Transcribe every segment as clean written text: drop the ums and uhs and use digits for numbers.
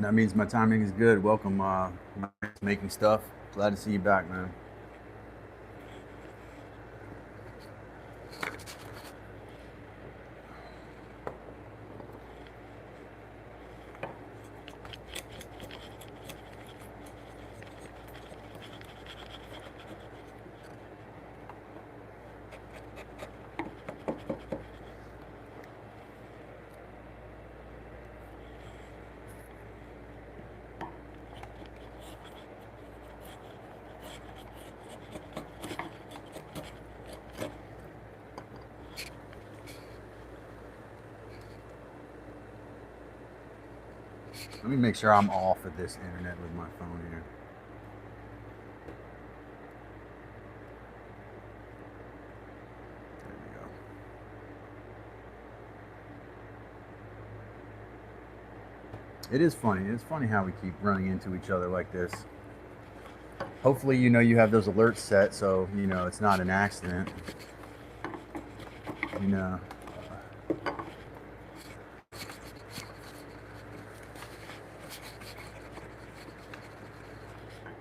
That means my timing is good. Welcome, making stuff. Glad to see you back, man. Let me make sure I'm off of this internet with my phone here. There we go. It is funny. It's funny how we keep running into each other like this. Hopefully, you have those alerts set so it's not an accident. You know.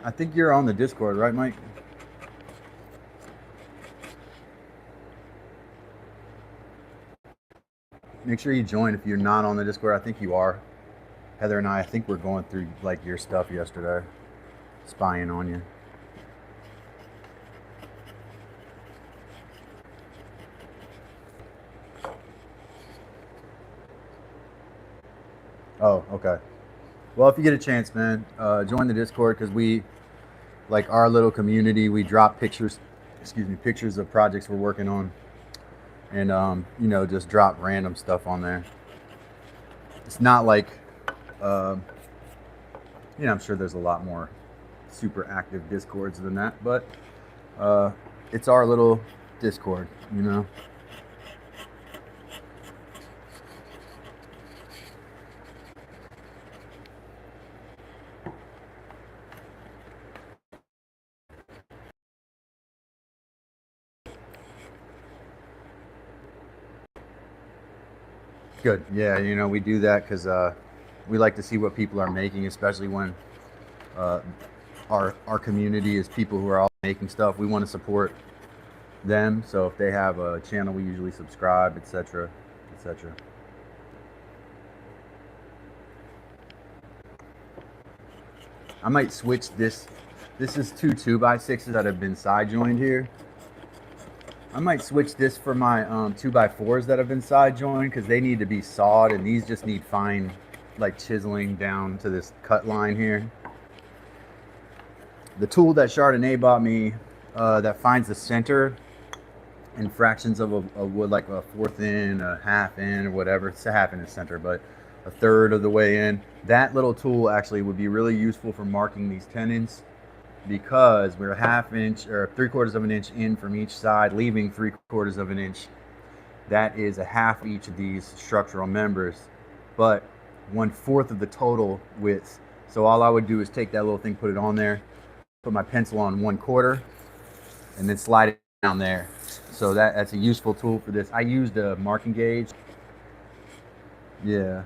I think you're on the Discord, right, Mike? Make sure you join if you're not on the Discord. I think you are. Heather and I think we're going through like your stuff yesterday, spying on you. Oh, okay. Well, if you get a chance, man, join the Discord because we, like our little community, we drop pictures, pictures of projects we're working on, and just drop random stuff on there. It's not like, I'm sure there's a lot more super active Discords than that, but it's our little Discord, Good. Yeah, we do that because we like to see what people are making, especially when our community is people who are all making stuff. We want to support them, so if they have a channel, we usually subscribe, etc., etc. I might switch this. This is two 2x6s that have been side joined here. I might switch this for my 2x4s that have been side joined because they need to be sawed, and these just need fine, like chiseling down to this cut line here. The tool that Chardonnay bought me that finds the center in fractions of a wood, like a fourth in, a half in, or whatever. It's a half in the center, but a third of the way in. That little tool actually would be really useful for marking these tenons, because we're a half inch or 3/4 of an inch in from each side, leaving 3/4 of an inch. That is a half each of these structural members, but 1/4 of the total width. So all I would do is take that little thing, put it on there, put my pencil on 1/4, and then slide it down there. So that's a useful tool for this. I used a marking gauge. Yeah.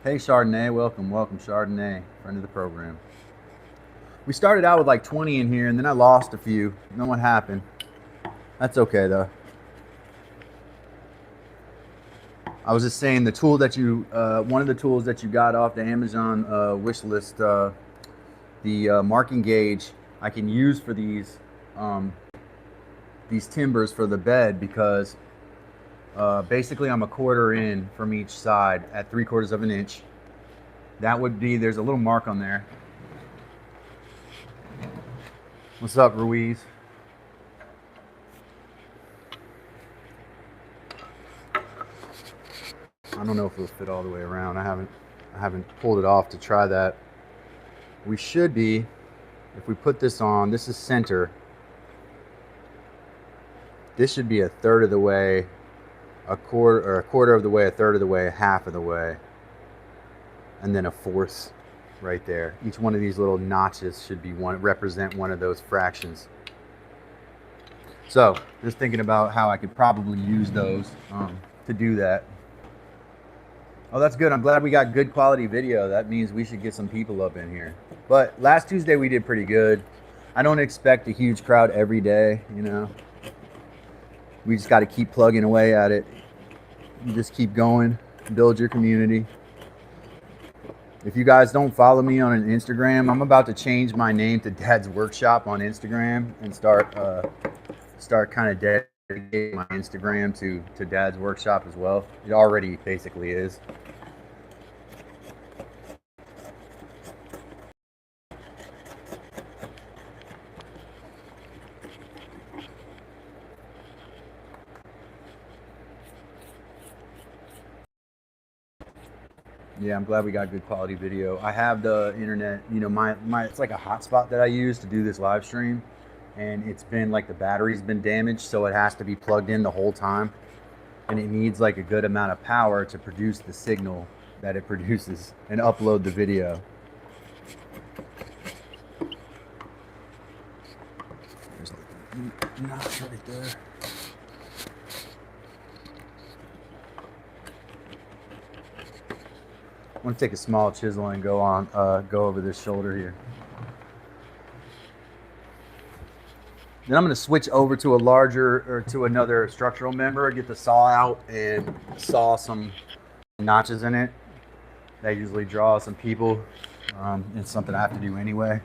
Hey Chardonnay, welcome Chardonnay, friend of the program. We started out with like 20 in here, and then I lost a few. I don't know what happened. That's okay though. I was just saying the tool that one of the tools that you got off the Amazon wish list, the marking gauge, I can use for these timbers for the bed, because basically I'm a 1/4 in from each side at 3/4 of an inch. That would be, there's a little mark on there. What's up, Ruiz? I don't know if it'll fit all the way around. I haven't pulled it off to try that. We should be, if we put this on, this is center. This should be a third of the way, a quarter of the way, a third of the way, a half of the way, and then a fourth right there. Each one of these little notches should be represent one of those fractions. So just thinking about how I could probably use those to to do that. Oh, that's good. I'm glad we got good quality video. That means we should get some people up in here. But last Tuesday we did pretty good. I don't expect a huge crowd every day, you know. We just got to keep plugging away at it. You just keep going, build your community. If you guys don't follow me on an Instagram, I'm about to change my name to Dad's Workshop on Instagram and start kind of dedicating my Instagram to Dad's Workshop as well. It already basically is. Yeah, I'm glad we got good quality video. I have the internet, you know, my it's like a hotspot that I use to do this live stream, and it's been like the battery's been damaged, so it has to be plugged in the whole time, and it needs like a good amount of power to produce the signal that it produces and upload the video. There's a notch right there. I'm gonna take a small chisel and go over this shoulder here. Then I'm gonna switch over to a larger, or to another structural member, get the saw out and saw some notches in it. That usually draws some people. It's something I have to do anyway.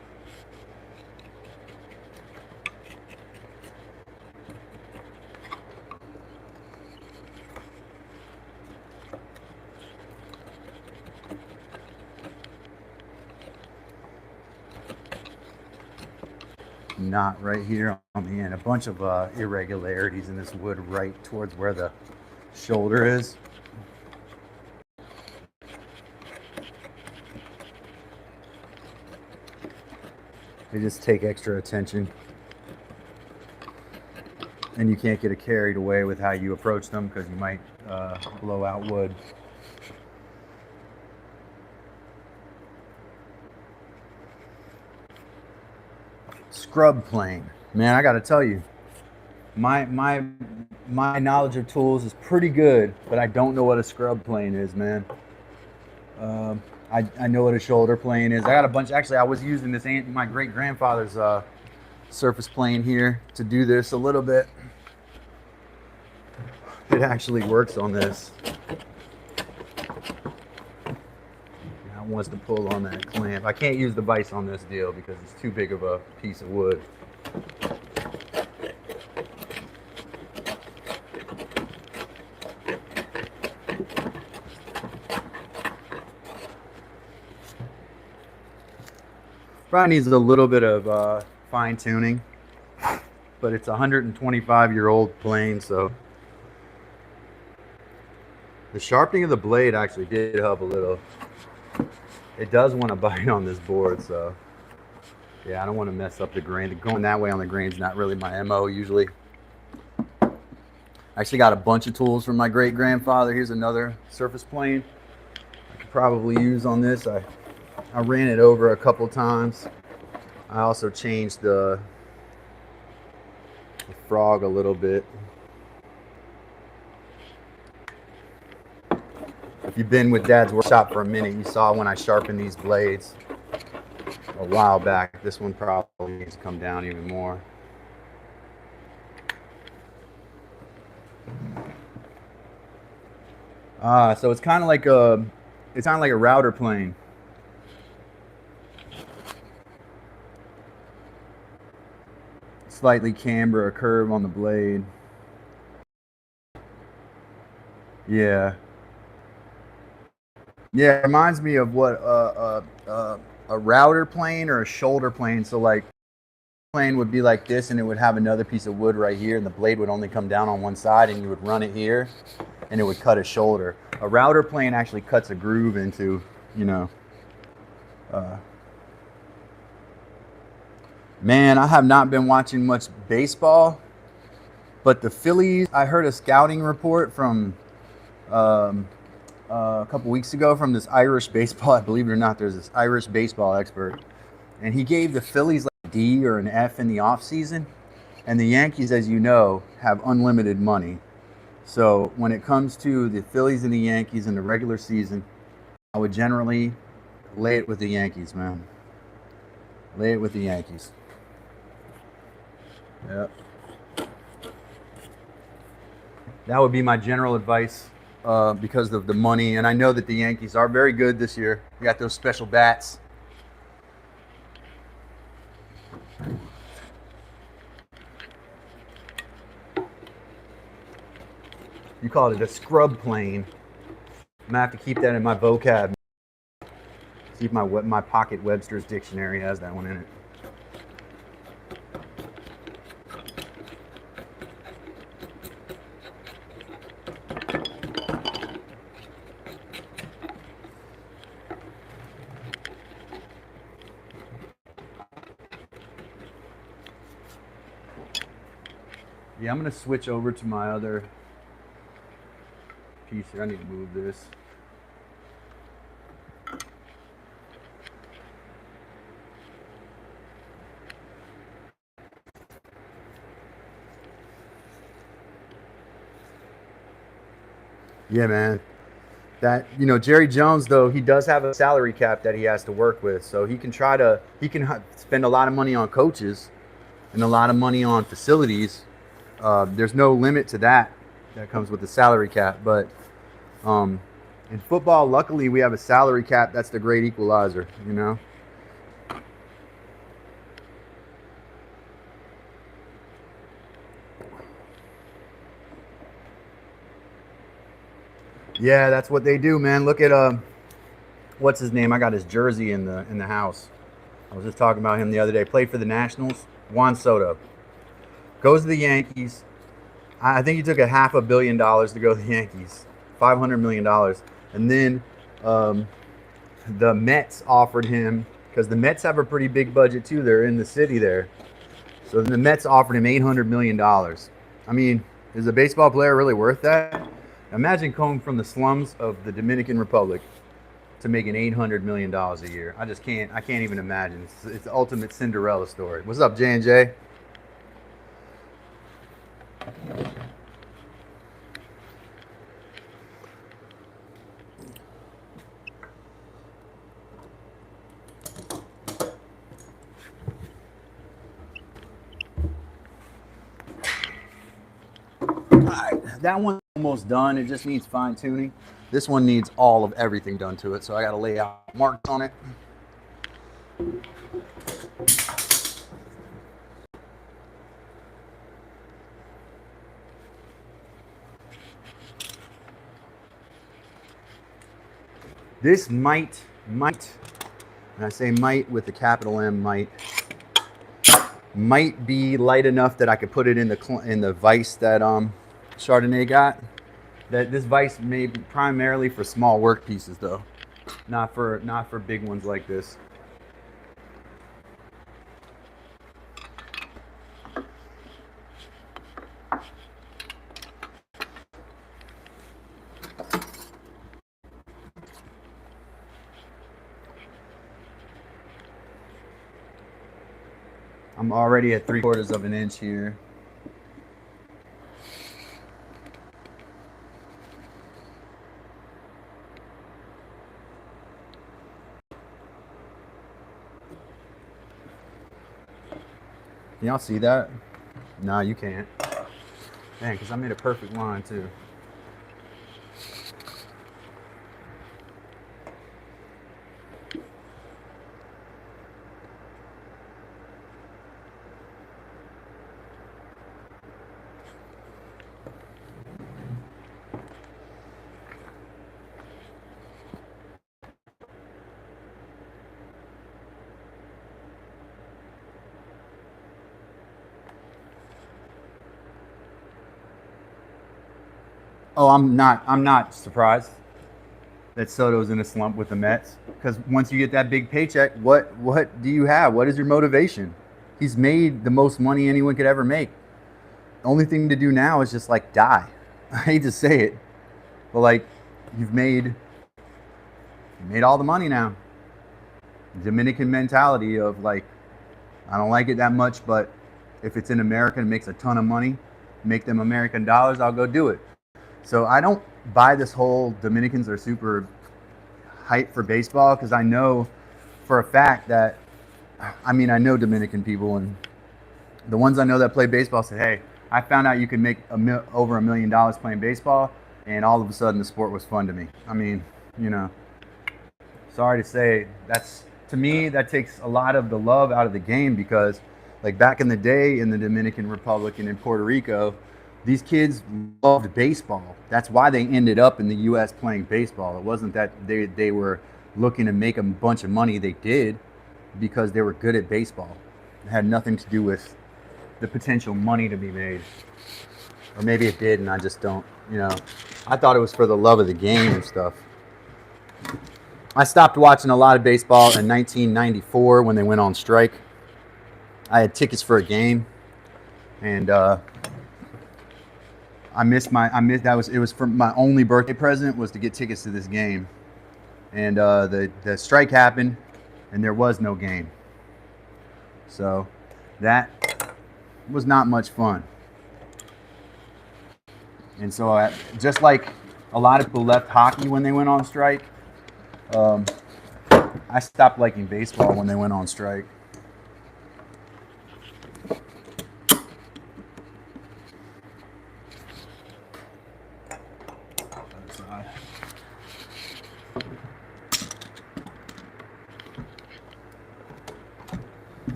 Knot right here on the end. A bunch of irregularities in this wood right towards where the shoulder is. They just take extra attention, and you can't get carried away with how you approach them because you might blow out wood. Scrub plane, man, I gotta tell you, my knowledge of tools is pretty good, but I don't know what a scrub plane is, man. I know what a shoulder plane is. I got a bunch. Actually, I was using this my great grandfather's surface plane here to do this a little bit. It actually works on this. Wants to pull on that clamp. I can't use the vise on this deal because it's too big of a piece of wood. Probably needs a little bit of fine tuning, but it's a 125-year-old plane, so the sharpening of the blade actually did help a little. It does want to bite on this board, so yeah, I don't want to mess up the grain. Going that way on the grain is not really my MO usually. I actually got a bunch of tools from my great grandfather. Here's another surface plane I could probably use on this. I ran it over a couple times. I also changed the frog a little bit. If you've been with Dad's Workshop for a minute, you saw when I sharpened these blades a while back. This one probably needs to come down even more. So it's kind of like a router plane. Slightly camber, a curve on the blade. Yeah. Yeah, it reminds me of what a router plane or a shoulder plane. So like, plane would be like this, and it would have another piece of wood right here, and the blade would only come down on one side, and you would run it here, and it would cut a shoulder. A router plane actually cuts a groove into, you know. Man, I have not been watching much baseball, but the Phillies. I heard a scouting report from. A couple weeks ago from this Irish baseball, believe it or not, there's this Irish baseball expert, and he gave the Phillies like a D or an F in the off season, and the Yankees, as you know, have unlimited money. So when it comes to the Phillies and the Yankees in the regular season, I would generally lay it with the Yankees, man. Lay it with the Yankees. Yep. That would be my general advice because of the money. And I know that the Yankees are very good this year. They got those special bats. You call it a scrub plane. I'm gonna have to keep that in my vocab. See if my pocket Webster's dictionary has that one in it. Yeah, I'm gonna switch over to my other piece here. I need to move this. Yeah, man. That, you know, Jerry Jones, though, he does have a salary cap that he has to work with. So he can spend a lot of money on coaches and a lot of money on facilities. There's no limit to that comes with the salary cap. But in football, luckily, we have a salary cap that's the great equalizer, you know? Yeah, that's what they do, man. Look at what's his name? I got his jersey in the house. I was just talking about him the other day. Played for the Nationals. Juan Soto goes to the Yankees. I think he took a $500 million to go to the Yankees, $500 million, and then the Mets offered him, because the Mets have a pretty big budget too. They're in the city there, so the Mets offered him $800 million. I mean, is a baseball player really worth that? Imagine coming from the slums of the Dominican Republic to making $800 million a year. I can't even imagine. It's the ultimate Cinderella story. What's up, J&J? That one's almost done. It just needs fine tuning. This one needs all of everything done to it, so I got to lay out marks on it. This might, and I say might with the capital M, might be light enough that I could put it in the vise that Chardonnay got. That this vise may be primarily for small work pieces though, not for big ones like this. I'm already at 3/4 of an inch here. Can y'all see that? No, you can't. Dang, because I made a perfect line too. Oh, I'm not surprised that Soto's in a slump with the Mets, because once you get that big paycheck, what do you have? What is your motivation? He's made the most money anyone could ever make. The only thing to do now is just like die. I hate to say it, but like you made all the money now. Dominican mentality of like, I don't like it that much, but if it's in America and makes a ton of money, make them American dollars, I'll go do it. So I don't buy this whole Dominicans are super hyped for baseball, because I know for a fact that, I mean, I know Dominican people, and the ones I know that play baseball say, hey, I found out you could make over $1 million playing baseball, and all of a sudden the sport was fun to me. I mean, you know, sorry to say, that's, to me, that takes a lot of the love out of the game, because like back in the day in the Dominican Republic and in Puerto Rico, these kids loved baseball. That's why they ended up in the US playing baseball. It wasn't that they were looking to make a bunch of money. They did because they were good at baseball. It had nothing to do with the potential money to be made. Or maybe it did and I just don't, you know. I thought it was for the love of the game and stuff. I stopped watching a lot of baseball in 1994 when they went on strike. I had tickets for a game, and it was for my only birthday present was to get tickets to this game, and the strike happened, and there was no game. So that was not much fun. And so just like a lot of people left hockey when they went on strike, I stopped liking baseball when they went on strike.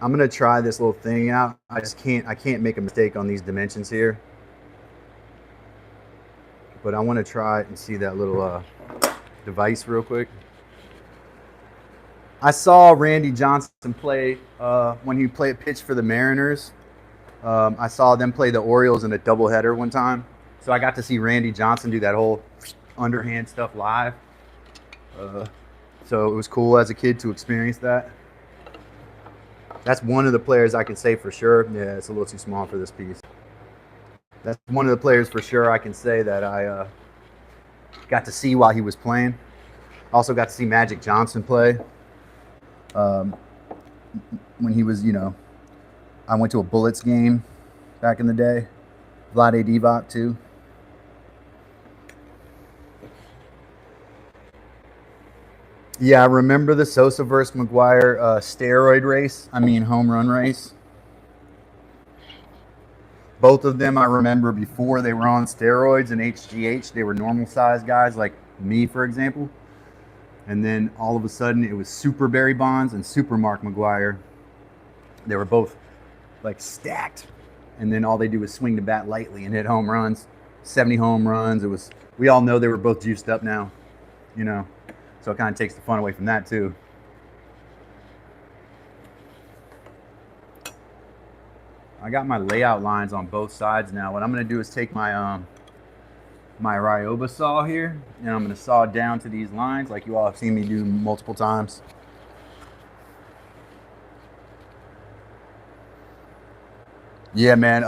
I'm gonna try this little thing out. I can't make a mistake on these dimensions here. But I want to try it and see that little device real quick. I saw Randy Johnson play when he pitched for the Mariners. I saw them play the Orioles in a doubleheader one time. So I got to see Randy Johnson do that whole underhand stuff live. So it was cool as a kid to experience that. That's one of the players I can say for sure. Yeah, it's a little too small for this piece. That's one of the players for sure I can say that I got to see while he was playing. Also got to see Magic Johnson play. When he was, you know, I went to a Bullets game back in the day. Vlade Divac too. Yeah, I remember the Sosa versus McGuire steroid race. I mean, home run race. Both of them I remember before they were on steroids and HGH. They were normal sized guys like me, for example. And then all of a sudden it was Super Barry Bonds and Super Mark McGuire. They were both like stacked. And then all they do was swing the bat lightly and hit home runs. 70 home runs. We all know they were both juiced up now, you know. So it kind of takes the fun away from that too. I got my layout lines on both sides now. What I'm going to do is take my my Ryoba saw here, and I'm going to saw down to these lines like you all have seen me do multiple times. Yeah, man,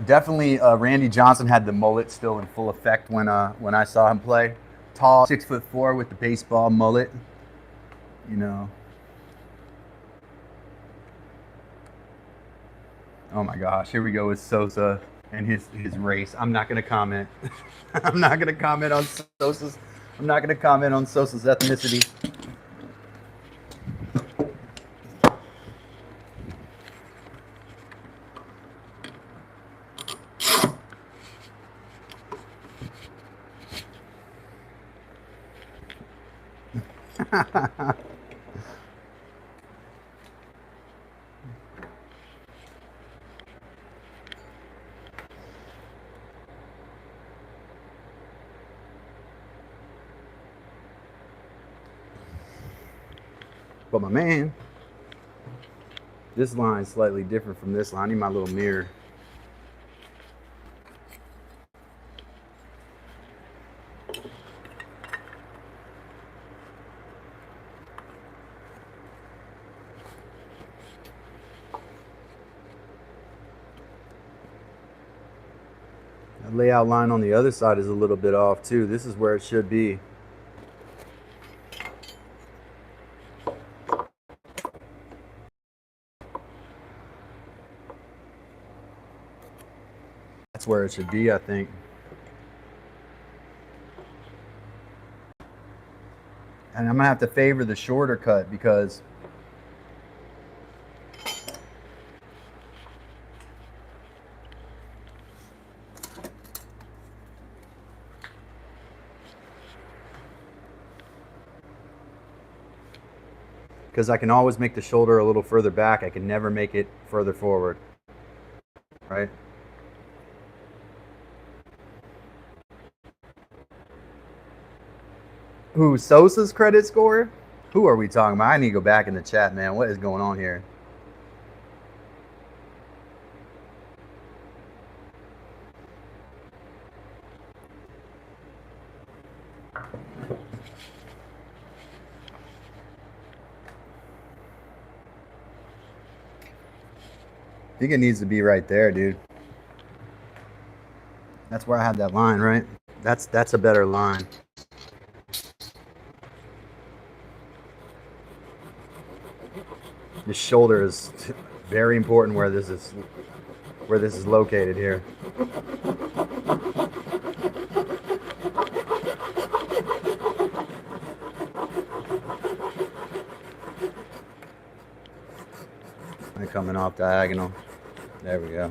definitely Randy Johnson had the mullet still in full effect when I saw him play. Tall, 6'4" with the baseball mullet, you know. Oh my gosh, here we go with Sosa and his race. I'm not gonna comment. I'm not gonna comment on Sosa's. I'm not gonna comment on Sosa's ethnicity. But my man, this line is slightly different from this line. I need my little mirror. The layout line on the other side is a little bit off too. This is where it should be. where it should be, I think. And I'm gonna have to favor the shorter cut because I can always make the shoulder a little further back. I can never make it further forward, right? Who, Sosa's credit score? Who are we talking about? I need to go back in the chat, man. What is going on here? I think it needs to be right there, dude. That's where I had that line, right? That's a better line. The shoulder is very important where this is located here. And coming off diagonal. There we go.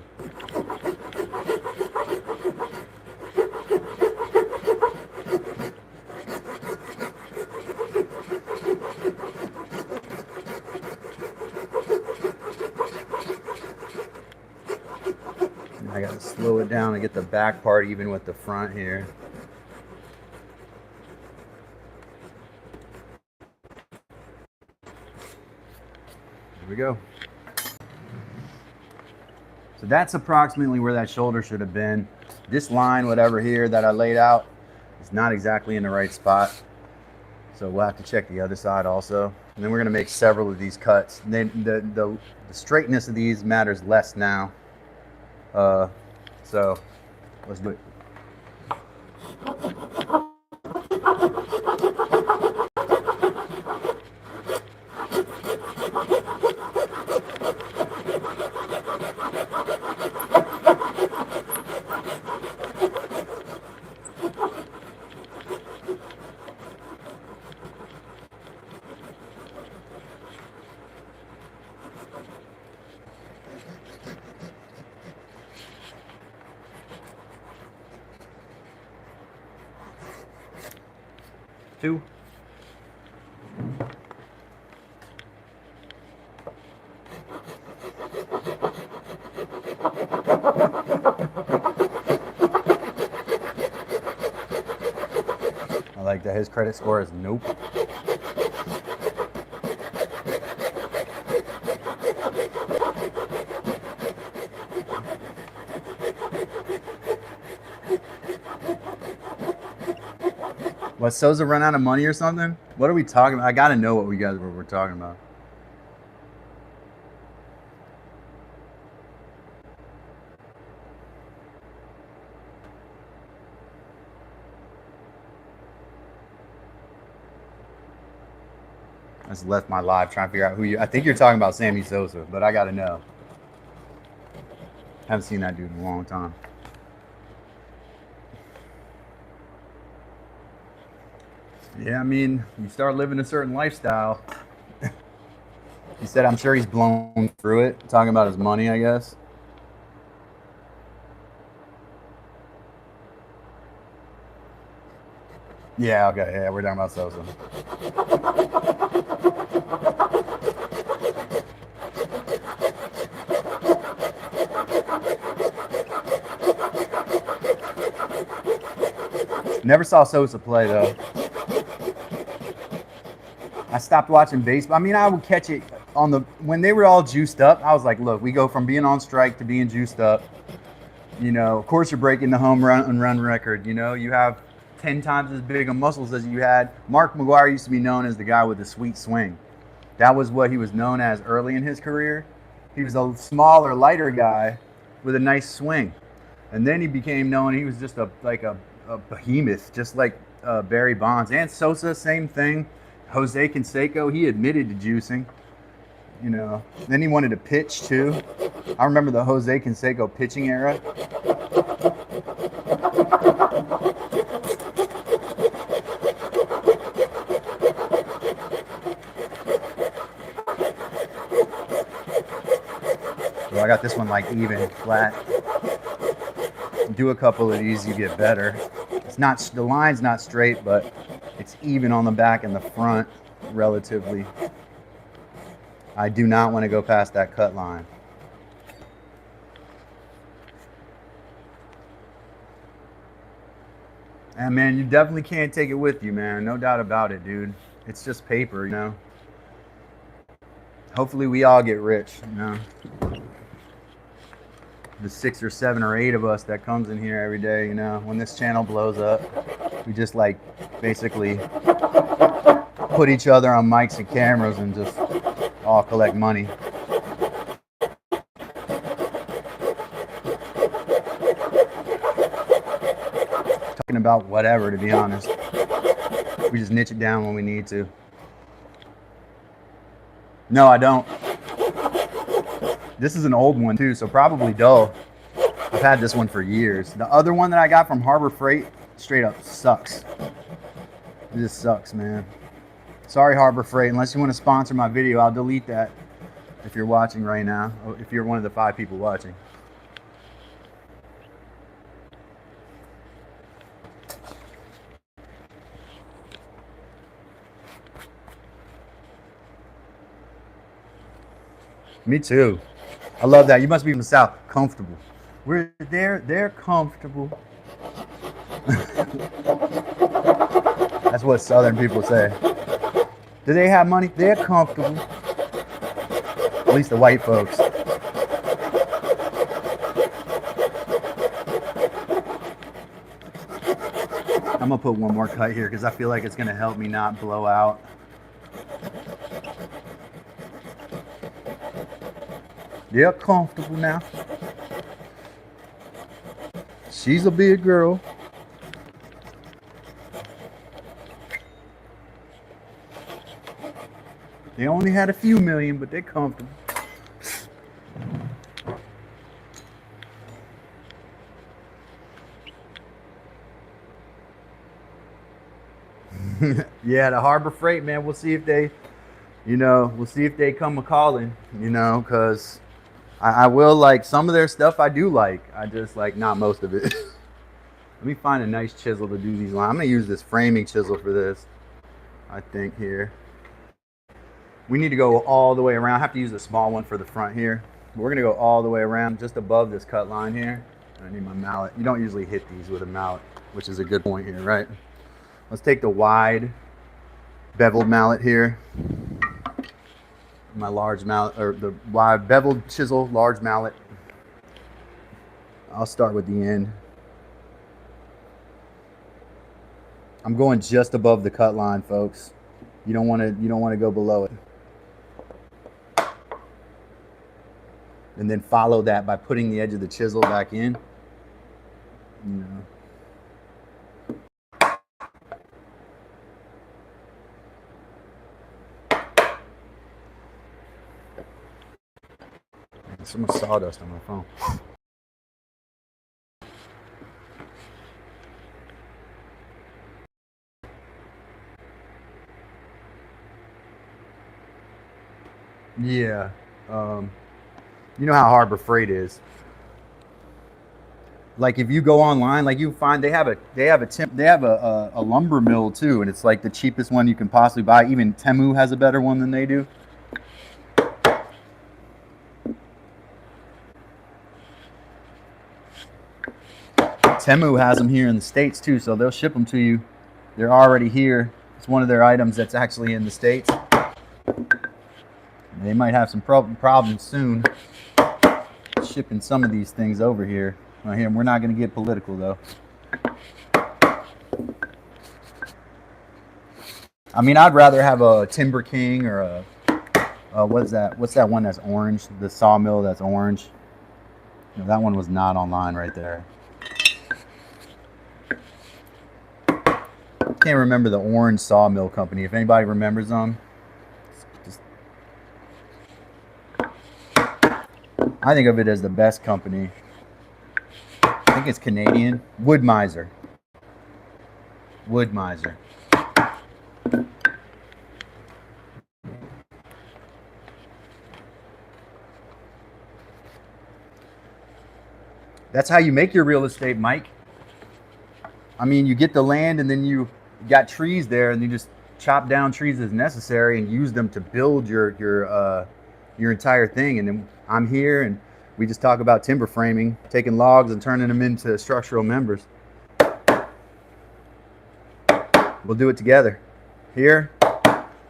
I gotta slow it down and get the back part even with the front here. There we go. So that's approximately where that shoulder should have been. This line, whatever here that I laid out, is not exactly in the right spot. So we'll have to check the other side also. And then we're gonna make several of these cuts. And then the straightness of these matters less now. So let's do it. Two. I like that his credit score is nope. What, Sosa run out of money or something? What are we talking about? I gotta know what we're talking about. I just left my live trying to figure out who you. I think you're talking about Sammy Sosa, but I gotta know. Haven't seen that dude in a long time. Yeah, I mean, you start living a certain lifestyle. He said, I'm sure he's blown through it, talking about his money, I guess. Yeah, okay, yeah, we're talking about Sosa. Never saw Sosa play, though. I stopped watching baseball. I mean, I would catch it on when they were all juiced up. I was like, look, we go from being on strike to being juiced up. You know, of course you're breaking the home run record. You know, you have 10 times as big of muscles as you had. Mark McGwire used to be known as the guy with the sweet swing. That was what he was known as early in his career. He was a smaller, lighter guy with a nice swing. And then he became known, he was just like a behemoth, just like Barry Bonds. And Sosa, same thing. Jose Canseco, he admitted to juicing, you know. Then he wanted to pitch too. I remember the Jose Canseco pitching era. I got this one like even, flat. Do a couple of these, you get better. It's not, the line's not straight, but it's even on the back and the front relatively. I do not want to go past that cut line. And man, you definitely can't take it with you, man. No doubt about it, dude. It's just paper, you know. Hopefully we all get rich, you know. The 6 or 7 or 8 of us that comes in here every day, you know, when this channel blows up, we just like basically put each other on mics and cameras and just all collect money. Talking about whatever, to be honest. We just niche it down when we need to. No, I don't. This is an old one too, so probably dull. I've had this one for years. The other one that I got from Harbor Freight straight up sucks. It just sucks, man. Sorry, Harbor Freight. Unless you want to sponsor my video, I'll delete that if you're watching right now. If you're one of the 5 people watching. Me too. I love that. You must be from the South. Comfortable. They're comfortable. That's what Southern people say. Do they have money? They're comfortable. At least the white folks. I'm gonna put one more cut here because I feel like it's gonna help me not blow out. They're comfortable now. She's a big girl. They only had a few million, but they're comfortable. Yeah, the Harbor Freight, man. We'll see if they, we'll see if they come a-calling, because I will like some of their stuff. I do like. I just like not most of it. Let me find a nice chisel to do these lines. I'm gonna use this framing chisel for this. I think here. We need to go all the way around. I have to use a small one for the front here. But we're gonna go all the way around, just above this cut line here. I need my mallet. You don't usually hit these with a mallet, which is a good point here, right? Let's take the wide beveled mallet here. My large mallet, or the wide beveled chisel, large mallet. I'll start with the end. I'm going just above the cut line, folks. You don't want to go below it. And then follow that by putting the edge of the chisel back in. There's so much sawdust on my phone. Yeah. You know how Harbor Freight is. Like if you go online, like you find they have a lumber mill too, and it's like the cheapest one you can possibly buy. Even Temu has a better one than they do. Temu has them here in the States too, so they'll ship them to you. They're already here. It's one of their items that's actually in the States. They might have some problems soon shipping some of these things over here. Right here, we're not going to get political though. I mean, I'd rather have a Timber King or a what's that one that's orange? The sawmill that's orange. No, that one was not online right there. Can't remember the orange sawmill company. If anybody remembers them, I think of it as the best company. I think it's Canadian. Wood-Mizer. Wood-Mizer. That's how you make your real estate, Mike. I mean, you get the land and then you got trees there, and you just chop down trees as necessary and use them to build your entire thing. And then I'm here, and we just talk about timber framing, taking logs and turning them into structural members. We'll do it together. Here,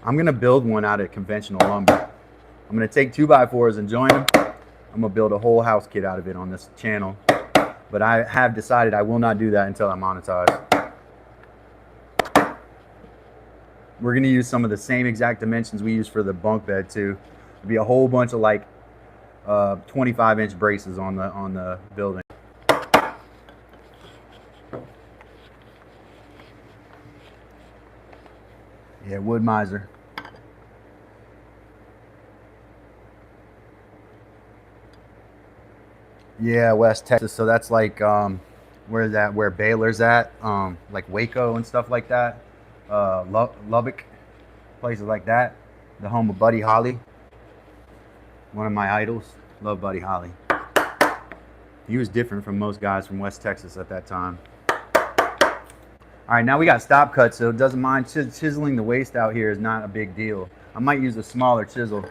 I'm gonna build one out of conventional lumber. I'm gonna take 2x4s and join them. I'm gonna build a whole house kit out of it on this channel. But I have decided I will not do that until I monetize. We're gonna use some of the same exact dimensions we use for the bunk bed too. It'll be a whole bunch of like 25-inch braces on the building. Yeah, wood miser. Yeah, West Texas. So that's like where's that? Where Baylor's at? Like Waco and stuff like that. Lubbock, places like that. The home of Buddy Holly. One of my idols. Love Buddy Holly. He was different from most guys from West Texas at that time. All right, now we got stop cuts, so it doesn't mind chiseling the waste out here is not a big deal. I might use a smaller chisel.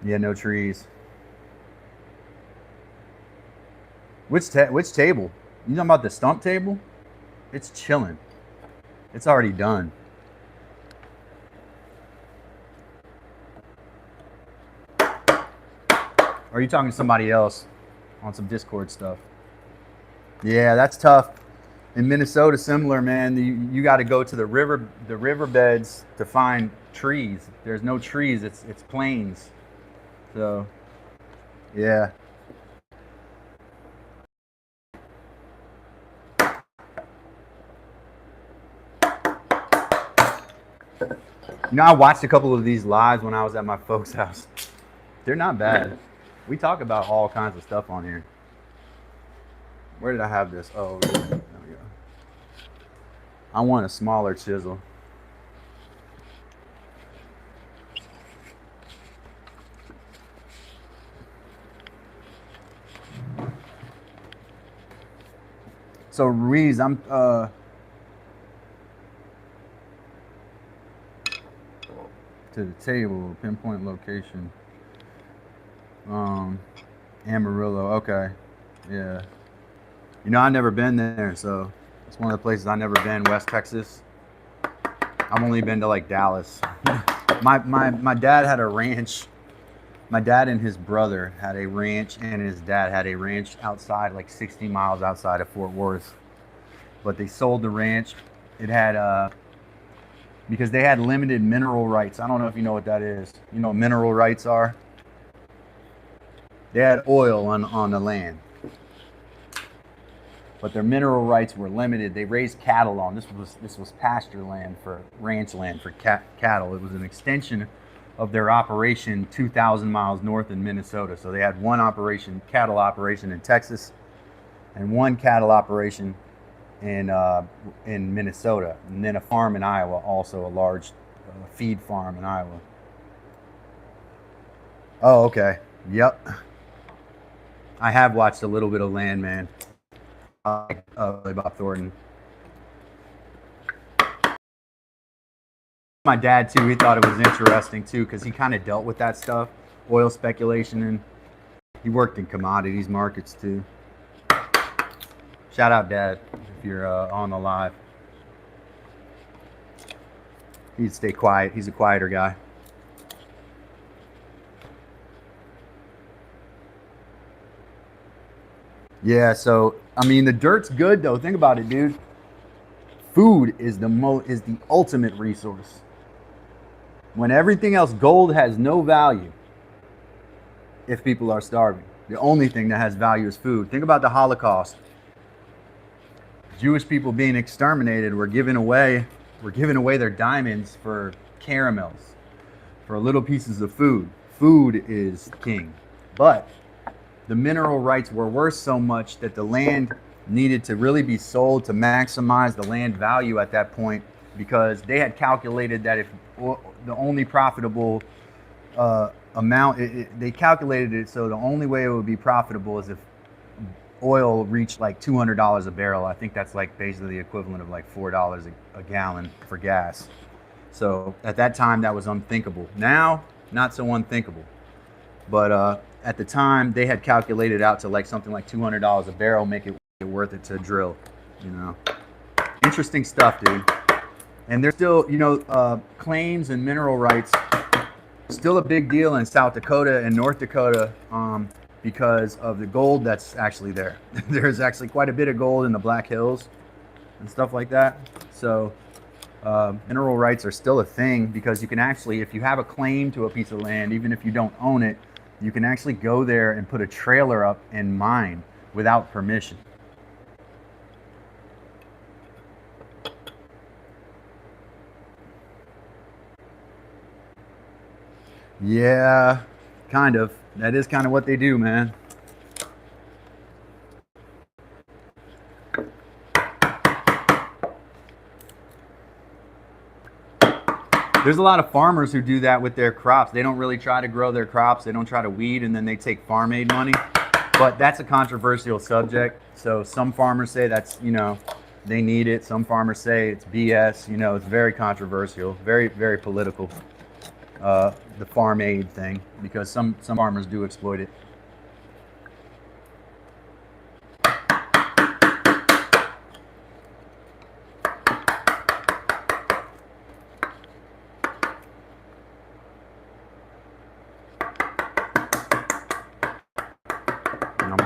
Yeah, no trees. Which table? You talking about the stump table? It's chilling. It's already done. Or are you talking to somebody else on some Discord stuff? Yeah, that's tough. In Minnesota, similar, man. You got to go to the riverbeds to find trees. There's no trees. It's plains. So, yeah. You know, I watched a couple of these lives when I was at my folks' house. They're not bad. We talk about all kinds of stuff on here. Where did I have this? Oh, there we go. I want a smaller chisel. So Ruiz, I'm to the table, pinpoint location. Amarillo, okay. Yeah. You know, I've never been there, so it's one of the places I've never been, West Texas. I've only been to like Dallas. My dad had a ranch. My dad and his brother had a ranch, and his dad had a ranch outside, like 60 miles outside of Fort Worth. But they sold the ranch. It had, because they had limited mineral rights. I don't know if you know what that is. You know what mineral rights are? They had oil on the land, but their mineral rights were limited. They raised cattle on this was pasture land for ranch land for cattle. It was an extension of their operation 2,000 miles north in Minnesota. So they had one cattle operation in Texas, and one cattle operation in Minnesota, and then a farm in Iowa, also a large feed farm in Iowa. Oh, okay. Yep. I have watched a little bit of Landman. Bob Thornton. My dad too, he thought it was interesting too, because he kind of dealt with that stuff, oil speculation, and he worked in commodities markets too. Shout out Dad if you're on the live. He'd stay quiet. He's a quieter guy. Yeah, so I mean the dirt's good though. Think about it, dude. Food is the ultimate resource. When everything else, gold has no value if people are starving. The only thing that has value is food. Think about the Holocaust. Jewish people being exterminated were giving away their diamonds for caramels, for little pieces of food. Food is king. But the mineral rights were worth so much that the land needed to really be sold to maximize the land value at that point, because they had calculated that if the only profitable amount, they calculated it so the only way it would be profitable is if oil reached like $200 a barrel. I think that's like basically the equivalent of like $4 a gallon for gas. So at that time, that was unthinkable. Now, not so unthinkable. But at the time, they had calculated out to like something like $200 a barrel, make it worth it to drill. You know, interesting stuff, dude. And there's still, you know, claims and mineral rights still a big deal in South Dakota and North Dakota because of the gold that's actually there. There's actually quite a bit of gold in the Black Hills and stuff like that. So mineral rights are still a thing because you can actually, if you have a claim to a piece of land, even if you don't own it, you can actually go there and put a trailer up and mine without permission. Yeah, kind of. That is kind of what they do, man. There's a lot of farmers who do that with their crops. They don't really try to grow their crops. They don't try to weed, and then they take farm aid money. But that's a controversial subject. So some farmers say that's, you know, they need it. Some farmers say it's BS. You know, it's very controversial, very, very political, the farm aid thing, because some farmers do exploit it.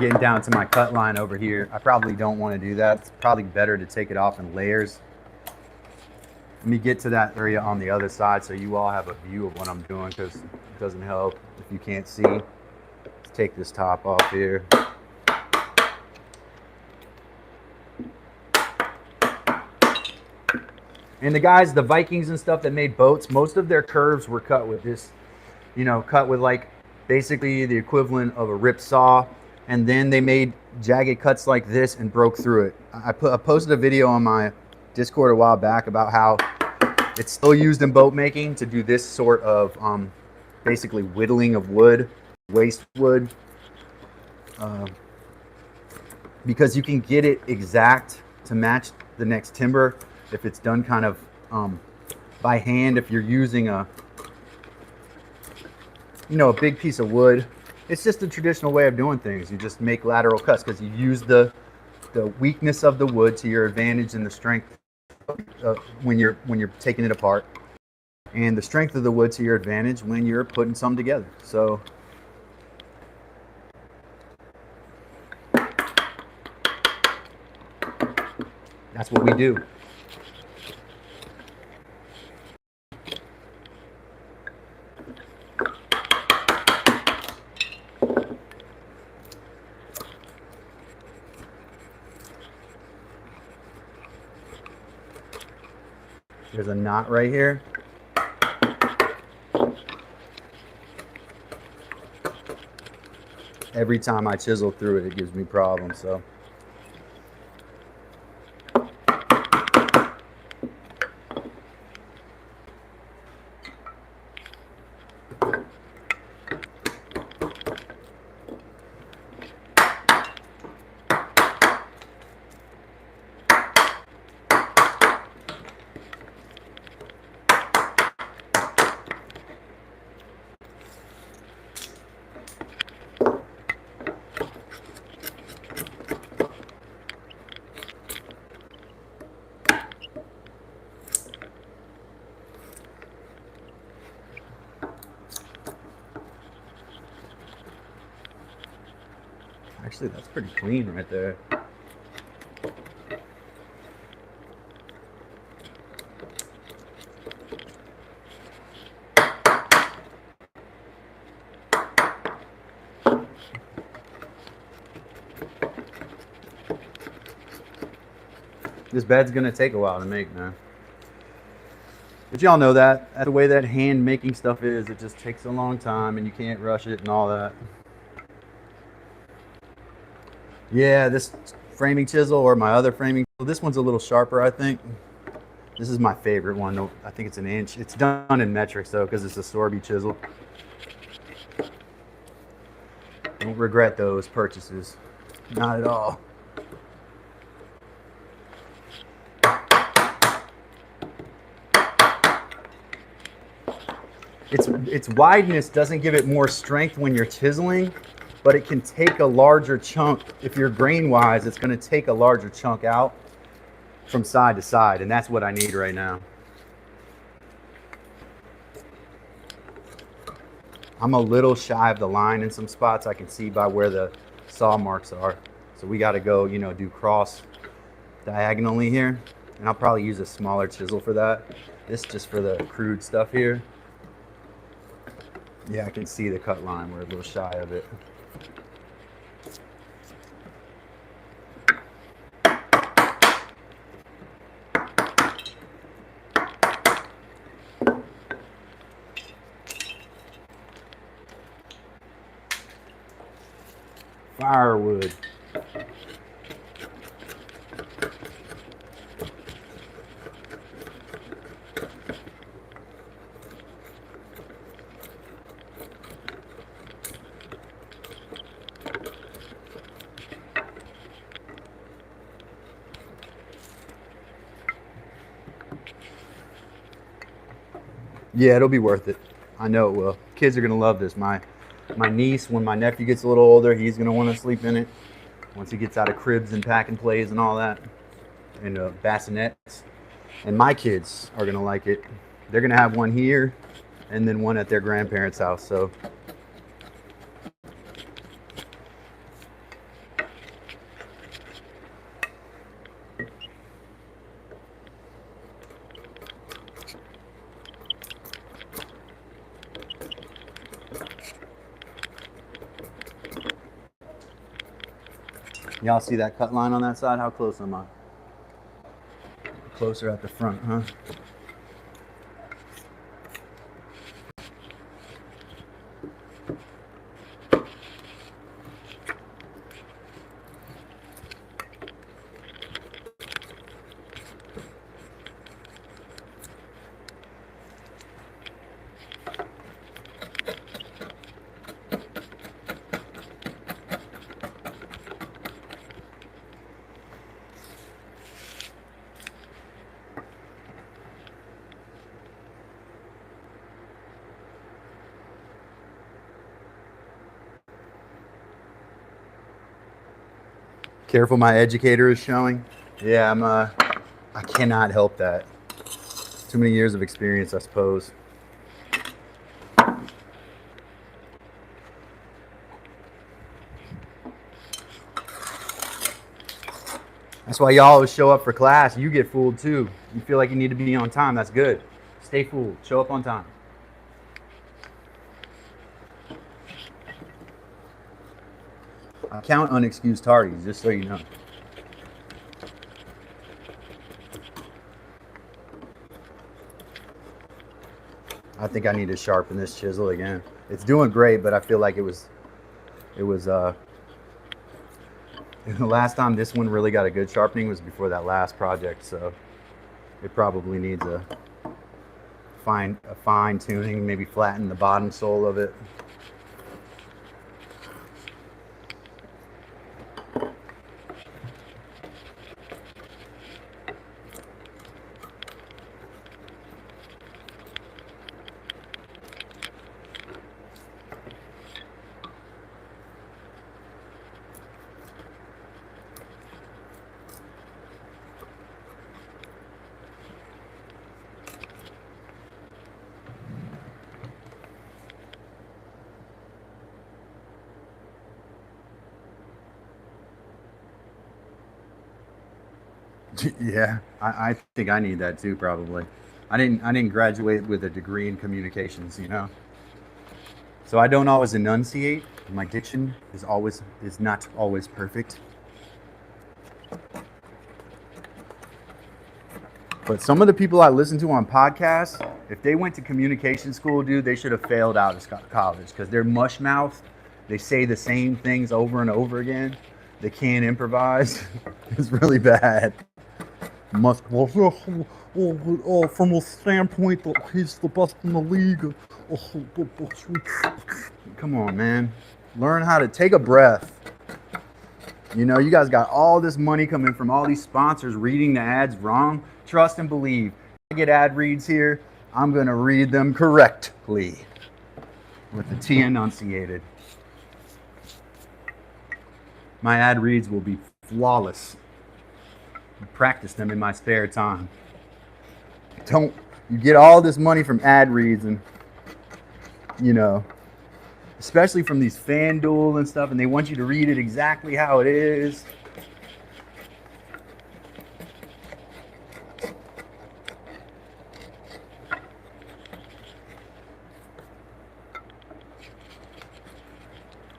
Getting down to my cut line over here. I probably don't want to do that. It's probably better to take it off in layers. Let me get to that area on the other side so you all have a view of what I'm doing, because it doesn't help if you can't see. Let's take this top off here. And the guys, the Vikings and stuff that made boats, most of their curves were cut with this, you know, cut with like basically the equivalent of a rip saw. And then they made jagged cuts like this and broke through it. I posted a video on my Discord a while back about how it's still used in boat making to do this sort of basically whittling of wood, waste wood, because you can get it exact to match the next timber if it's done kind of by hand. If you're using a, you know, a big piece of wood. It's just a traditional way of doing things. You just make lateral cuts because you use the weakness of the wood to your advantage and the strength when you're taking it apart, and the strength of the wood to your advantage when you're putting some together. So that's what we do. There's a knot right here. Every time I chisel through it, it gives me problems, so. Actually, that's pretty clean right there. This bed's gonna take a while to make, man. But y'all know that. That's the way that hand making stuff is. It just takes a long time and you can't rush it and all that. Yeah, this framing chisel or my other framing chisel, this one's a little sharper, I think. This is my favorite one. I think it's an inch. It's done in metrics though, because it's a Sorby chisel. Don't regret those purchases. Not at all. Its wideness doesn't give it more strength when you're chiseling, but it can take a larger chunk. If you're grain wise, it's going to take a larger chunk out from side to side, and that's what I need right now. I'm a little shy of the line in some spots. I can see by where the saw marks are. So we got to go, you know, do cross diagonally here. And I'll probably use a smaller chisel for that. This just for the crude stuff here. Yeah, I can see the cut line. We're a little shy of it. Firewood. Yeah, it'll be worth it. I know it will. Kids are gonna love this. My niece, when my nephew gets a little older, he's gonna want to sleep in it. Once he gets out of cribs and pack and plays and all that, and bassinets. And my kids are gonna like it. They're gonna have one here, and then one at their grandparents' house. So. Y'all see that cut line on that side? How close am I? Closer at the front, huh? Careful, my educator is showing. Yeah, I cannot help that. Too many years of experience, I suppose. That's why y'all always show up for class. You get fooled too. You feel like you need to be on time. That's good. Stay fooled. Show up on time. I count unexcused tardies, just so you know. I think I need to sharpen this chisel again. It's doing great, but I feel like it was the last time this one really got a good sharpening was before that last project, so it probably needs a fine tuning, maybe flatten the bottom sole of it. Yeah, I think I need that too, probably. I didn't graduate with a degree in communications, you know. So I don't always enunciate. My diction is not always perfect. But some of the people I listen to on podcasts, if they went to communication school, dude, they should have failed out of college because they're mush mouthed. They say the same things over and over again. They can't improvise. It's really bad. From a standpoint that he's the best in the league. Come on, man. Learn how to take a breath. You know, you guys got all this money coming from all these sponsors reading the ads wrong. Trust and believe. I get ad reads here, I'm going to read them correctly with the T enunciated. My ad reads will be flawless. I practice them in my spare time. Don't you get all this money from ad reads, and you know, especially from these FanDuel and stuff, and they want you to read it exactly how it is.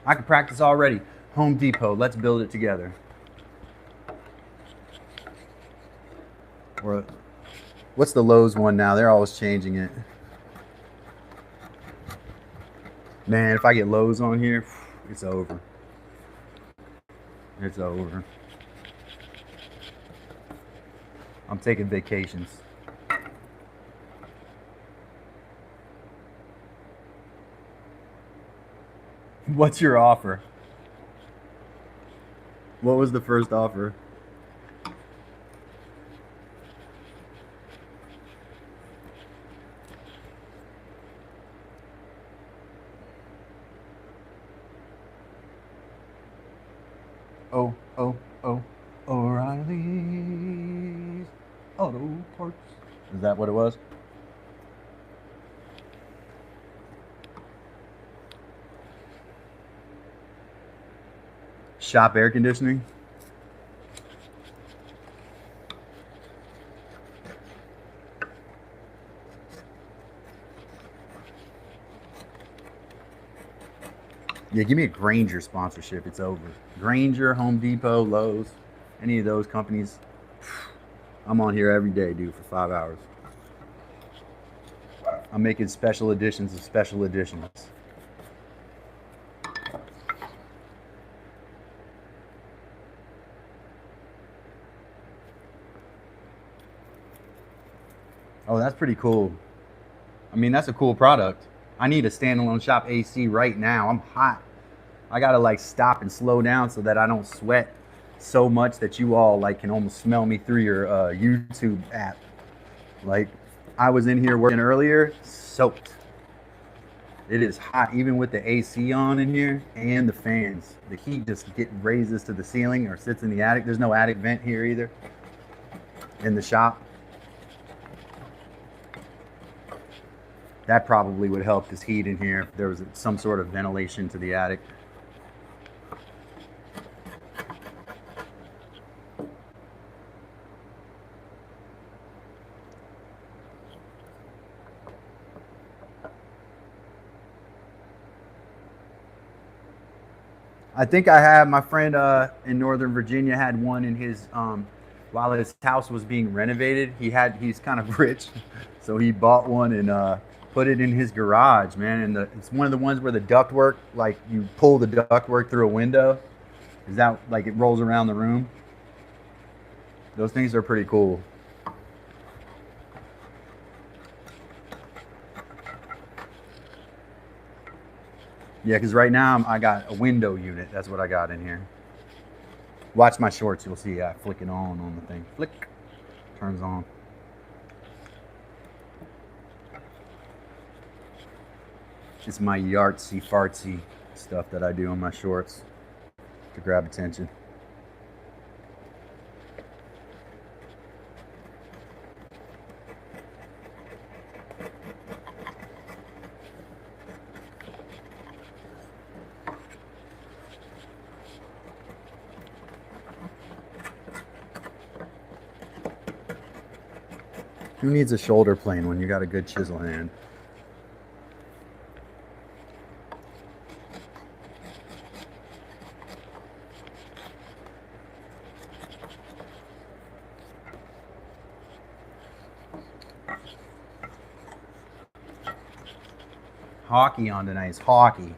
I can practice already. Home Depot, let's build it together. Or what's the Lowe's one now? They're always changing it. Man, if I get Lowe's on here, it's over. It's over. I'm taking vacations. What's your offer? What was the first offer? Oh, O'Reilly's Auto Parts. Is that what it was? Shop air conditioning? Yeah, give me a Grainger sponsorship. It's over. Grainger, Home Depot, Lowe's, any of those companies. I'm on here every day, dude, for 5 hours. I'm making special editions of special editions. Oh, that's pretty cool. I mean, that's a cool product. I need a standalone shop AC right now. I'm hot. I gotta like stop and slow down so that I don't sweat so much that you all like can almost smell me through your YouTube app. Like I was in here working earlier, soaked. It is hot even with the AC on in here and the fans. The heat just raises to the ceiling or sits in the attic. There's no attic vent here either in the shop. That probably would help this heat in here if there was some sort of ventilation to the attic. I think I have my friend in Northern Virginia had one in his while his house was being renovated. He's kind of rich, so he bought one and put it in his garage, man. And it's one of the ones where the ductwork, like you pull the ductwork through a window. Is that like it rolls around the room? Those things are pretty cool. Yeah, because right now I got a window unit. That's what I got in here. Watch my shorts. You'll see I flick it on the thing. Flick. Turns on. It's my yartsy fartsy stuff that I do on my shorts to grab attention. Who needs a shoulder plane when you got a good chisel hand? Hockey on tonight's hockey.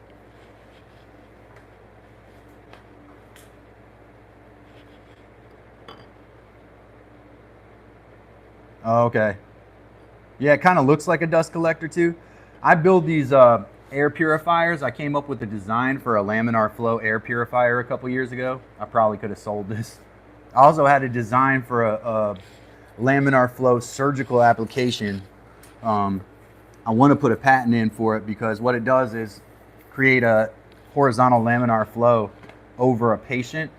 Oh, okay. Yeah, it kind of looks like a dust collector too. I build these air purifiers. I came up with the design for a laminar flow air purifier a couple years ago. I probably could have sold this. I also had a design for a laminar flow surgical application. I want to put a patent in for it because what it does is create a horizontal laminar flow over a patient.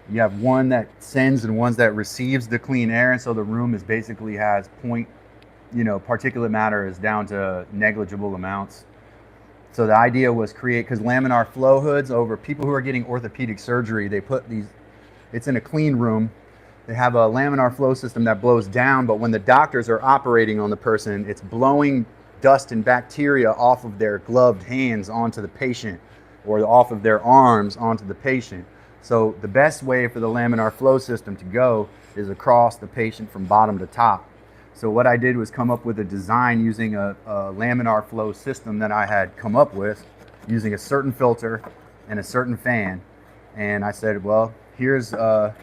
You have one that sends and one that receives the clean air, and so the room is basically has particulate matter is down to negligible amounts. So the idea was create, because laminar flow hoods over people who are getting orthopedic surgery, they put these, it's in a clean room. They have a laminar flow system that blows down, but when the doctors are operating on the person, it's blowing dust and bacteria off of their gloved hands onto the patient or off of their arms onto the patient. So the best way for the laminar flow system to go is across the patient from bottom to top. So what I did was come up with a design using a laminar flow system that I had come up with using a certain filter and a certain fan. And I said, well, here's the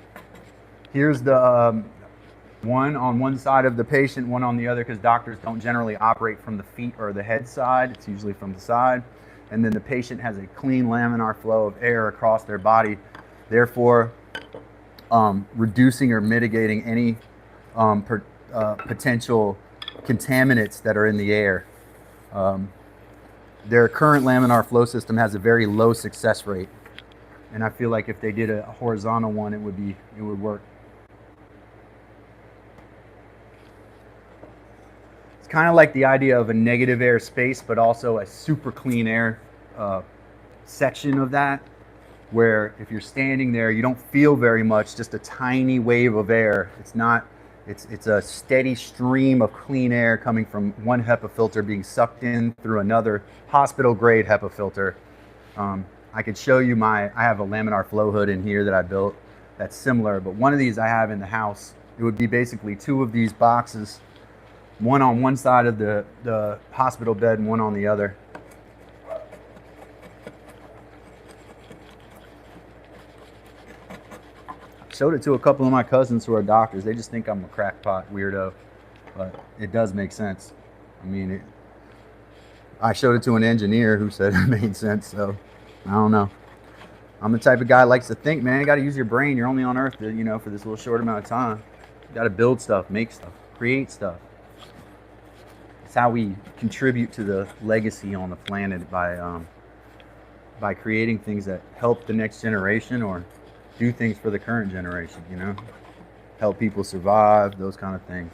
one on one side of the patient, one on the other, because doctors don't generally operate from the feet or the head side. It's usually from the side. And then the patient has a clean laminar flow of air across their body, therefore reducing or mitigating any potential contaminants that are in the air. Their current laminar flow system has a very low success rate, and I feel like if they did a horizontal one, it would work. It's kind of like the idea of a negative air space, but also a super clean air section of that, where if you're standing there, you don't feel very much, just a tiny wave of air. It's a steady stream of clean air coming from one HEPA filter being sucked in through another hospital grade HEPA filter. I could show you I have a laminar flow hood in here that I built that's similar, but one of these I have in the house. It would be basically two of these boxes, one on one side of the hospital bed and one on the other. Showed it to a couple of my cousins who are doctors. They just think I'm a crackpot weirdo, but it does make sense. I mean, I showed it to an engineer who said it made sense, so I don't know. I'm the type of guy that likes to think, man. You got to use your brain. You're only on Earth, for this little short amount of time. You got to build stuff, make stuff, create stuff. It's how we contribute to the legacy on the planet by creating things that help the next generation or do things for the current generation, help people survive, those kind of things.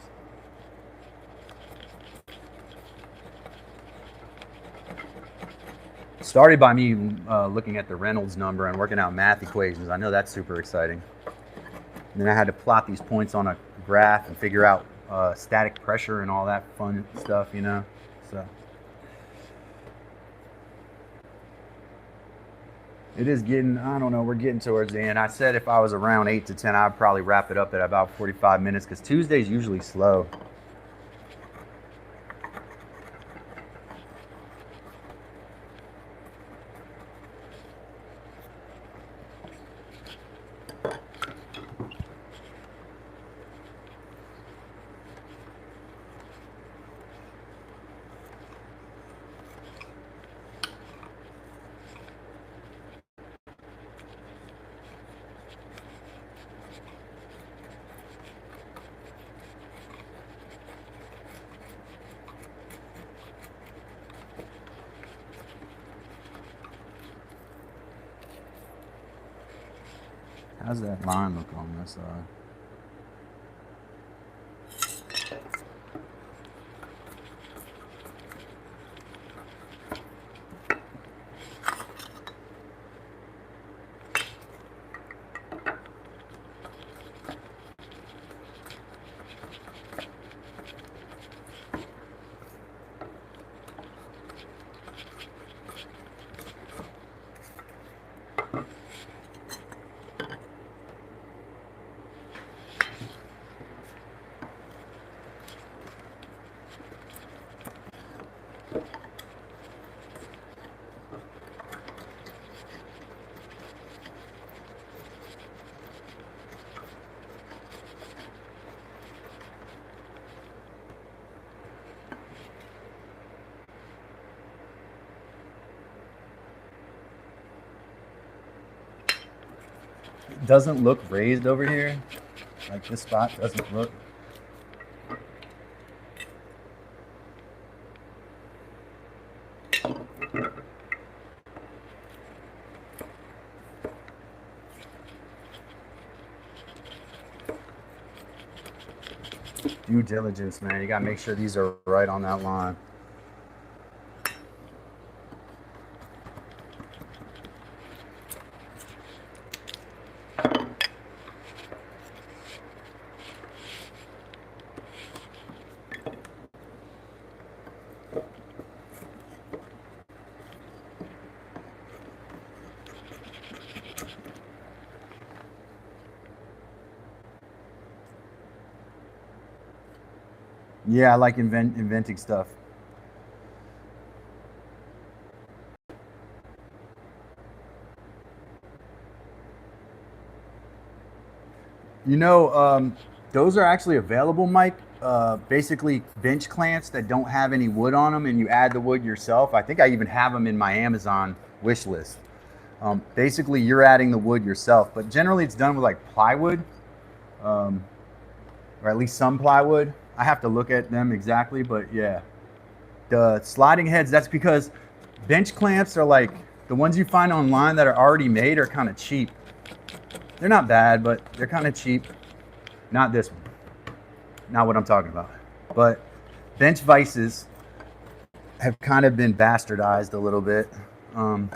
It started by me looking at the Reynolds number and working out math equations. I know that's super exciting. And then I had to plot these points on a graph and figure out static pressure and all that fun stuff, so. It is getting, I don't know, we're getting towards the end. I said if I was around 8 to 10, I'd probably wrap it up at about 45 minutes because Tuesday's usually slow. How's that line look on this side? doesn't look raised over here. Like this spot doesn't look. Due diligence, man. You gotta make sure these are right on that line. Yeah, I like inventing stuff. You know, those are actually available, Mike. Basically, bench clamps that don't have any wood on them, and you add the wood yourself. I think I even have them in my Amazon wish list. Basically, you're adding the wood yourself, but generally it's done with like plywood, or at least some plywood. I have to look at them exactly, but yeah. The sliding heads, that's because bench clamps are like the ones you find online that are already made are kind of cheap. They're not bad, but they're kind of cheap. Not this one. Not what I'm talking about. But bench vices have kind of been bastardized a little bit. And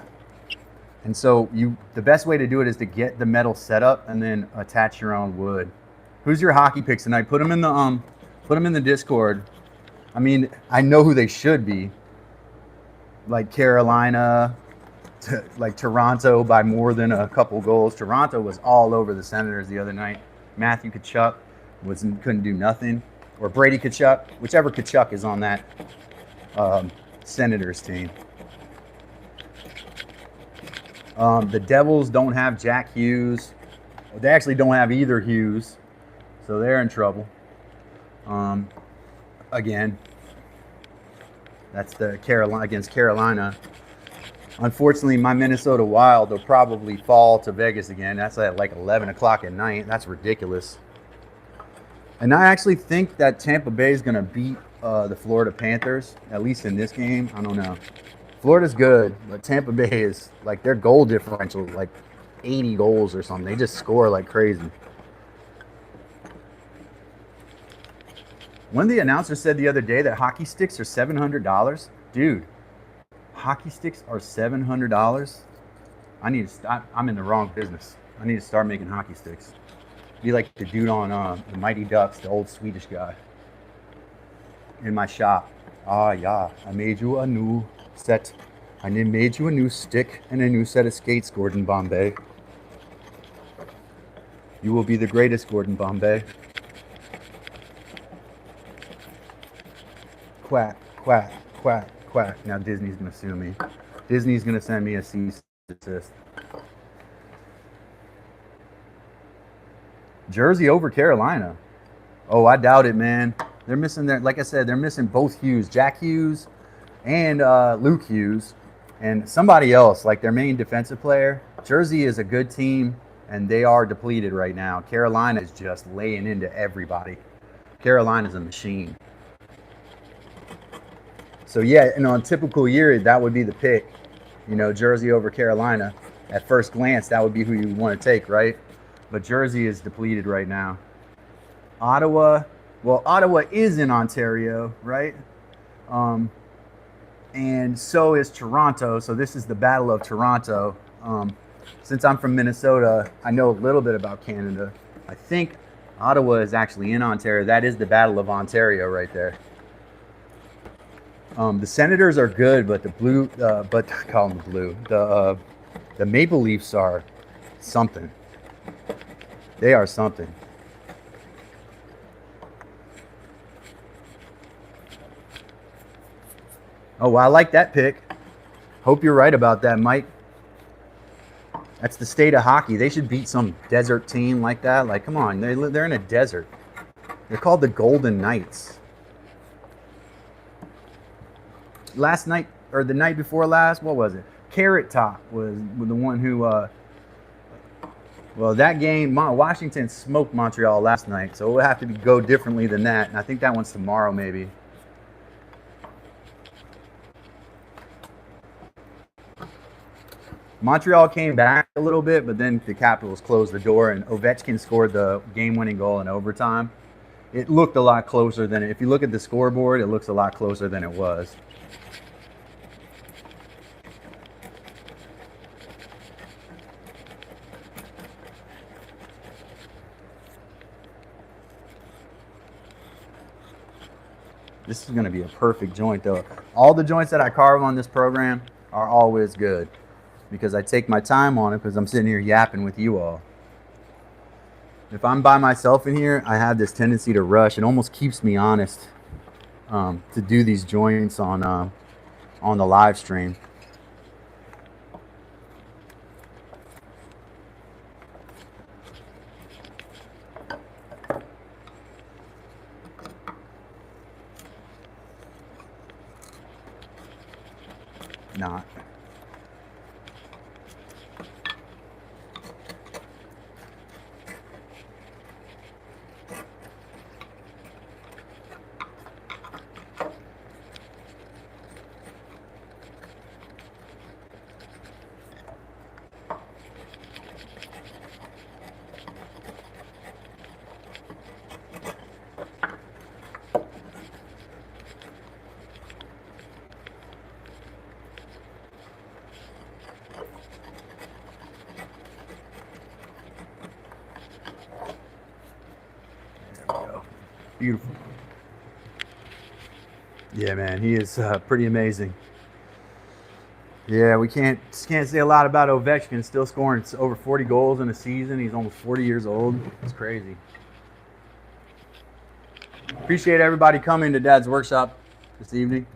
so the best way to do it is to get the metal set up and then attach your own wood. Who's your hockey picks tonight? Put them in the Discord. I mean, I know who they should be. Like Carolina, like Toronto by more than a couple goals. Toronto was all over the Senators the other night. Matthew Tkachuk couldn't do nothing, or Brady Tkachuk, whichever Tkachuk is on that Senators team. The Devils don't have Jack Hughes. They actually don't have either Hughes, so they're in trouble. Again, that's the Carolina against Carolina. Unfortunately, my Minnesota Wild will probably fall to Vegas again. That's at like 11 o'clock at night. That's ridiculous. And I actually think that Tampa Bay is going to beat the Florida Panthers, at least in this game. I don't know. Florida's good, but Tampa Bay is like their goal differential, like 80 goals or something. They just score like crazy. One of the announcers said the other day that hockey sticks are $700. Dude, hockey sticks are $700. I need to stop. I'm in the wrong business. I need to start making hockey sticks. Be like the dude on the Mighty Ducks, the old Swedish guy. In my shop. Ah, yeah, I made you a new set. I made you a new stick and a new set of skates, Gordon Bombay. You will be the greatest, Gordon Bombay. Quack, quack, quack, quack. Now Disney's going to sue me. Disney's going to send me a cease and desist. Jersey over Carolina. Oh, I doubt it, man. They're missing like I said, they're missing both Hughes, Jack Hughes and Luke Hughes, and somebody else, like their main defensive player. Jersey is a good team, and they are depleted right now. Carolina is just laying into everybody. Carolina's a machine. So yeah, on a typical year, that would be the pick. Jersey over Carolina. At first glance, that would be who you want to take, right? But Jersey is depleted right now. Ottawa is in Ontario, right? And so is Toronto. So this is the Battle of Toronto. Since I'm from Minnesota, I know a little bit about Canada. I think Ottawa is actually in Ontario. That is the Battle of Ontario right there. The Senators are good, but but I call them the blue. The Maple Leafs are something. They are something. Oh, well, I like that pick. Hope you're right about that, Mike. That's the state of hockey. They should beat some desert team like that. Like, come on, they're in a desert. They're called the Golden Knights. Last night, or the night before last, what was it? Carrot Top was the one who Well, that game, Washington smoked Montreal last night, so it will have to go differently than that. And I think that one's tomorrow, maybe. Montreal came back a little bit, but then the Capitals closed the door, and Ovechkin scored the game-winning goal in overtime. It looked a lot closer than, if you look at the scoreboard, it looks a lot closer than it was. This is going to be a perfect joint, though. All the joints that I carve on this program are always good because I take my time on it because I'm sitting here yapping with you all. If I'm by myself in here, I have this tendency to rush. It almost keeps me honest to do these joints on the live stream. Not. Beautiful. Yeah, man, he is pretty amazing. Yeah, we can't say a lot about Ovechkin. Still scoring over 40 goals in a season. He's almost 40 years old. It's crazy. Appreciate everybody coming to Dad's workshop this evening.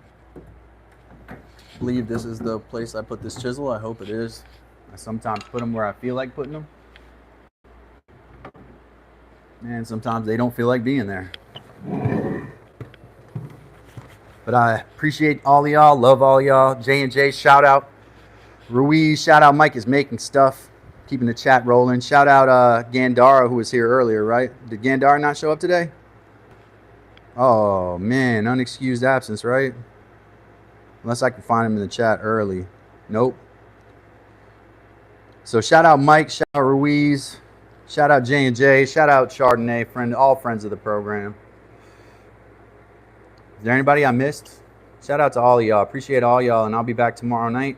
I believe this is the place I put this chisel. I hope it is. I sometimes put them where I feel like putting them. And sometimes they don't feel like being there. But I appreciate all of y'all. Love all of y'all. J&J, shout out. Ruiz, shout out. Mike is making stuff. Keeping the chat rolling. Shout out Gandara, who was here earlier, right? Did Gandara not show up today? Oh, man. Unexcused absence, right? Unless I can find him in the chat early. Nope. So shout out Mike. Shout out Ruiz. Shout out J&J. Shout out Chardonnay. All friends of the program. Is there anybody I missed? Shout out to all of y'all. Appreciate all y'all, and I'll be back tomorrow night.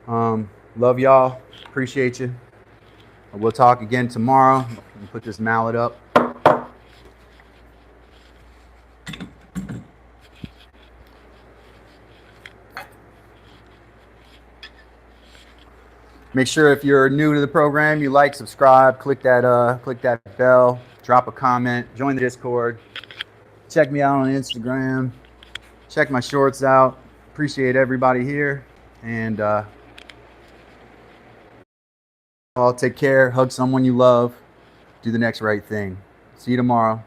Love y'all. Appreciate you. We'll talk again tomorrow. Put this mallet up. Make sure if you're new to the program, you like, subscribe, click that bell, drop a comment, join the Discord. Check me out on Instagram. Check my shorts out. Appreciate everybody here. And all take care. Hug someone you love. Do the next right thing. See you tomorrow.